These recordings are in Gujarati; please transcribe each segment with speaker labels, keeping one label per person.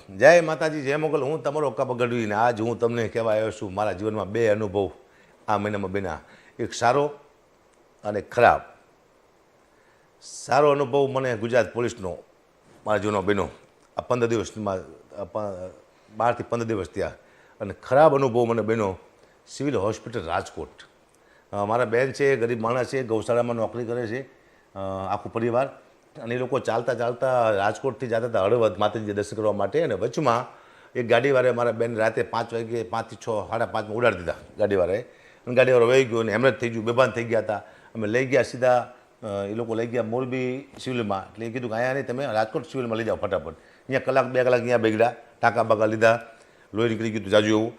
Speaker 1: જય માતાજી, જય મોગલ. હું તમારો કપ ગઢવીને આજ હું તમને કહેવા આવ્યો છું મારા જીવનમાં બે અનુભવ આ મહિનામાં બન્યા. એક સારો અને ખરાબ. સારો અનુભવ મને ગુજરાત પોલીસનો મારા જીવનમાં બન્યો આ 15 દિવસમાં, 12 થી 15 દિવસ થયા. અને ખરાબ અનુભવ મને બન્યો સિવિલ હોસ્પિટલ રાજકોટ. મારા બેન છે, ગરીબ માણસ છે, ગૌશાળામાં નોકરી કરે છે, આખું પરિવાર. અને એ લોકો ચાલતા ચાલતા રાજકોટથી જતા હતા હળવદ માતાજી દર્શન કરવા માટે. અને વચમાં એક ગાડીવાળાએ મારા બેન રાતે 5 વાગે 5 થી 6, 5:30 ઉડાડી દીધા ગાડીવાળાએ. અને ગાડીવાળો વહી ગયો અને હેમરેજ થઈ ગયું, બેભાન થઈ ગયા હતા. અમે લઈ ગયા સીધા, એ લોકો લઈ ગયા મોરબી સિવિલમાં. એટલે એ કીધું કે અહીંયા નહીં, તમે રાજકોટ સિવિલમાં લઈ જાઓ ફટાફટ. અહીંયા કલાક 2 કલાક અહીંયા બેગડા, ટાંકા બાકા લીધા, લોહી નીકળી ગયું જાજુ એવું.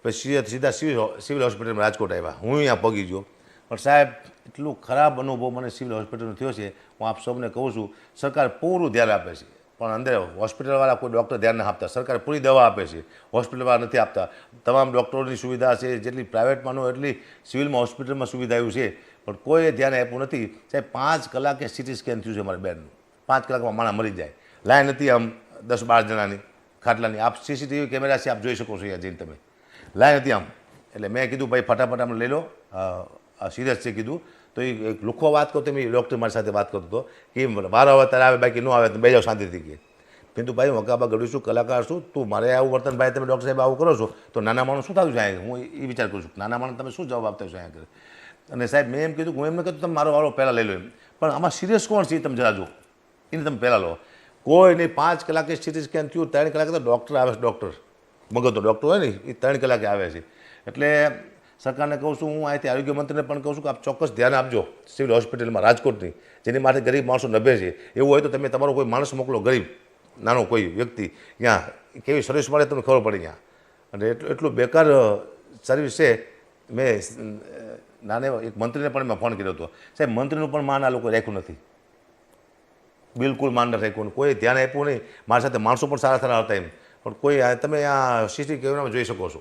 Speaker 1: પછી સીધા સિવિલ હોસ્પિટલમાં રાજકોટ આવ્યા. હું અહીંયા પગી ગયો. પણ સાહેબ, એટલું ખરાબ અનુભવ મને સિવિલ હોસ્પિટલનો થયો છે. હું આપ સૌને કહું છું, સરકાર પૂરું ધ્યાન આપે છે, પણ અંદર હોસ્પિટલવાળા કોઈ ડૉક્ટર ધ્યાન ન આપતા. સરકાર પૂરી દવા આપે છે, હોસ્પિટલવાળા નથી આપતા. તમામ ડૉક્ટરોની સુવિધા છે, જેટલી પ્રાઇવેટમાં ન એટલી સિવિલમાં હોસ્પિટલમાં સુવિધા આવ્યું છે, પણ કોઈએ ધ્યાન આપ્યું નથી. સાહેબ, 5 કલાકે સિટી સ્કેન થયું છે મારા બેનનું. 5 કલાકમાં માણસ મરી જાય. લાઈન હતી આમ 10-12 જણાની ખાટલાની. આપ સીસીટીવી કેમેરા છે, આપ જોઈ શકો છો અહીંયા જઈને તમે. લાઈન હતી આમ. એટલે મેં કીધું ભાઈ ફટાફટ આમ લઈ લો, સિરિયસ છે કીધું. તો એ એક લુખો વાત કરતો, મેં ડૉક્ટર મારી સાથે વાત કરતો હતો કે વારો આવે ત્યારે આવે, બાકી ન આવે તો બે જાઓ શાંતિથી. કે કીધું ભાઈ હું હકાબા ગઢવી છું, કલાકાર છું, તું મારે આવું વર્તન ભાઈ તમે ડૉક્ટર સાહેબ આવું કરો છો તો નાના માણસ શું થયું છે અહીંયા? હું એ વિચાર કરું છું, નાના માણસ તમે શું જવાબ આપતા છો અહીંયા? અને સાહેબ મેં એમ કીધું, હું એમને કીધું તમે મારો વારો પહેલાં લઈ લો એમ. પણ આમાં સિરિયસ કોણ છે એ તમે જરા જો, એને તમે પહેલાં લો. કોઈ નહીં. 5 કલાકે સિટી સ્કેન થયું, 3 કલાકે તો ડૉક્ટર આવે છે. ડૉક્ટર મગજનો ડૉક્ટર હોય ને એ 3 કલાકે આવે છે. એટલે સરકારને કહું છું, હું અહીંથી આરોગ્ય મંત્રીને પણ કહું છું કે આપ ચોક્કસ ધ્યાન આપજો સિવિલ હોસ્પિટલમાં રાજકોટની, જેની માટે ગરીબ માણસો નભે છે. એવું હોય તો તમે તમારો કોઈ માણસ મોકલો, ગરીબ નાનો કોઈ વ્યક્તિ, ત્યાં કેવી સર્વિસ મળે તમને ખબર પડે ત્યાં. અને એટલું બેકાર સર્વિસ છે. મેં એક મંત્રીને પણ મેં ફોન કર્યો હતો. સાહેબ, મંત્રીનું પણ માન આ લોકો રાખ્યું નથી, બિલકુલ માન નથી રાખ્યું. કોઈ ધ્યાન આપ્યું નહીં. મારી સાથે માણસો પણ સારા સારા હતા એમ, પણ કોઈ તમે આ સીસીટીવી કેમેરામાં જોઈ શકો છો.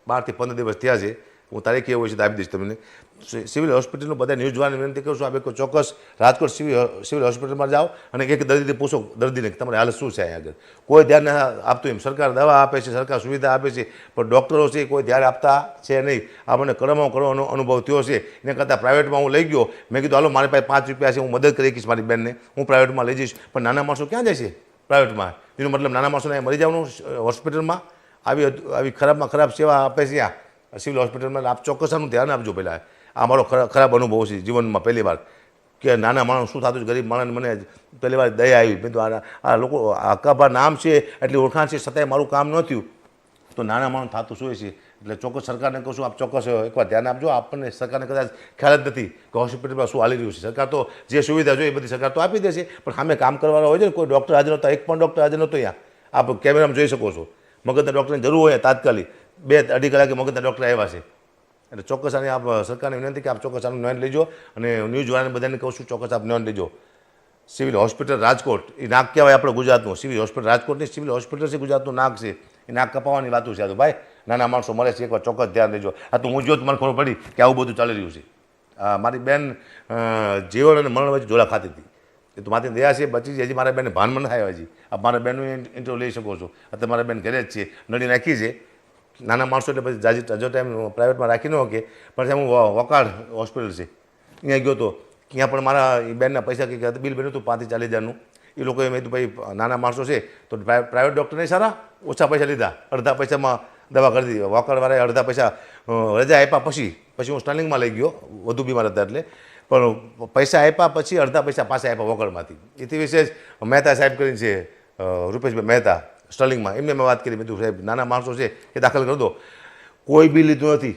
Speaker 1: 12 થી 15 દિવસ થયા છે. હું તારીખ એવું હોય છે તો આપી દઈશ તમને. સિવિલ હોસ્પિટલનું બધા ન્યૂઝ જોવાની વિનંતી કરું છું. આપ ચોક્કસ રાજકોટ સિવિલ હોસ્પિટલમાં જાઓ અને એક દર્દીથી પૂછો, દર્દીને તમારી હાલત શું છે અહીંયા આગળ. કોઈ ધ્યાન ન આપતું એમ. સરકાર દવા આપે છે, સરકાર સુવિધા આપે છે, પણ ડૉક્ટરો છે કોઈ ધ્યાન આપતા છે નહીં. આ મને કડવાનો અનુભવ થયો છે. એને કરતાં પ્રાઇવેટમાં હું લઈ ગયો. મેં કીધું હાલો મારી પાસે 5 રૂપિયા છે, હું મદદ કરી શકીશ મારી બેનને, હું પ્રાઇવેટમાં લઈ જઈશ. પણ નાના માણસો ક્યાં જાય છે પ્રાઇવેટમાં? એનો મતલબ નાના માણસોને મરી જવાનું હોસ્પિટલમાં. આવી ખરાબમાં ખરાબ સેવા આપે છે આ સિવિલ હોસ્પિટલમાં. આપ ચોક્કસ આનું ધ્યાન આપજો. પહેલાં આ મારો ખરાબ અનુભવ છે જીવનમાં પહેલી વાર, કે નાના માણસ શું થતું છે. ગરીબ માણસને મને પહેલી વાર દયા આવી. મેં તો આ લોકો હકાબા નામ છે એટલી ઓળખાણ છે, છતાંય મારું કામ ન થયું તો નાના માણસ થતું શું છે. એટલે ચોક્કસ સરકારને કહું છું, આપ ચોક્કસ એકવાર ધ્યાન આપજો. આપણને સરકારને કદાચ ખ્યાલ જ નથી કે હોસ્પિટલમાં શું હાલી રહ્યું છે. સરકાર તો જે સુવિધા જોઈએ એ બધી સરકાર તો આપી દે છે, પણ સામે કામ કરવાના હોય છે ને. કોઈ ડૉક્ટર હાજર નહોતા, એક પણ ડૉક્ટર હાજર નહોતો અહીંયા. આપ કેમેરામાં જોઈ શકો છો. મગજના ડૉક્ટરની જરૂર હોય તાત્કાલિક 2-2.5 કલાકે મગજના ડૉક્ટર આવ્યા છે. એટલે ચોક્કસ આની આપ સરકારને વિનંતી કે આપ ચોક્કસ આનું નોંધ લેજો. અને ન્યૂઝવાળાને બધાને કહું છું ચોક્કસ આપ નોંધ લેજો. સિવિલ હોસ્પિટલ રાજકોટ એ નાક કહેવાય આપણે ગુજરાતનું. સિવિલ હોસ્પિટલ રાજકોટની સિવિલ હોસ્પિટલ છે, ગુજરાતનું નાક છે. એ નાક કપાવવાની વાતું છે. તો ભાઈ નાના માણસો મળે છે, એકવાર ચોક્કસ ધ્યાન લેજો. આ તો હું જો મને ખબર પડી કે આવું બધું ચાલી રહ્યું છે. મારી બેન જીવન અને મરણ વચ્ચે ઝોલા ખાતી હતી. એ તો મારી દયા છે, બચી છે. હજી મારા બેનને ભાનમાં ન થાય. હજી આપ મારા બેનનું ઇન્ટરવ્યૂ લઈ શકો છો. અત્યારે મારા બેન ઘરે જ છે, નળી નાખી છે. નાના માણસો એટલે પછી જાજી હજો ટાઈમ પ્રાઇવેટમાં રાખી ન શકે. પણ હું વકાળ હોસ્પિટલ છે અહીંયા ગયો હતો. ત્યાં પણ મારા બેનના પૈસા કંઈક બિલ બન્યું હતું 5 થી 40 હજારનું. એ લોકોએ મેં કીધું ભાઈ નાના માણસો છે તો પ્રાઇવેટ ડૉક્ટર નહીં સારા, ઓછા પૈસા લીધા, અડધા પૈસામાં દવા કરી દીધી. વકાળવાળાએ અડધા પૈસા રજા આપ્યા. પછી હું સ્ટર્લિંગમાં લઈ ગયો, વધુ બીમાર હતા એટલે. પણ પૈસા આપ્યા પછી અડધા પૈસા પાછા આપ્યા વકાળમાંથી. એથી વિશેષ મહેતા સાહેબ કરીને છે, રૂપેશભાઈ મહેતા, સ્ટર્લિંગમાં. એમને મેં વાત કરી. મેં કીધું સાહેબ નાના માણસો છે એ દાખલ કરી દો. કોઈ બિલ લીધું નથી.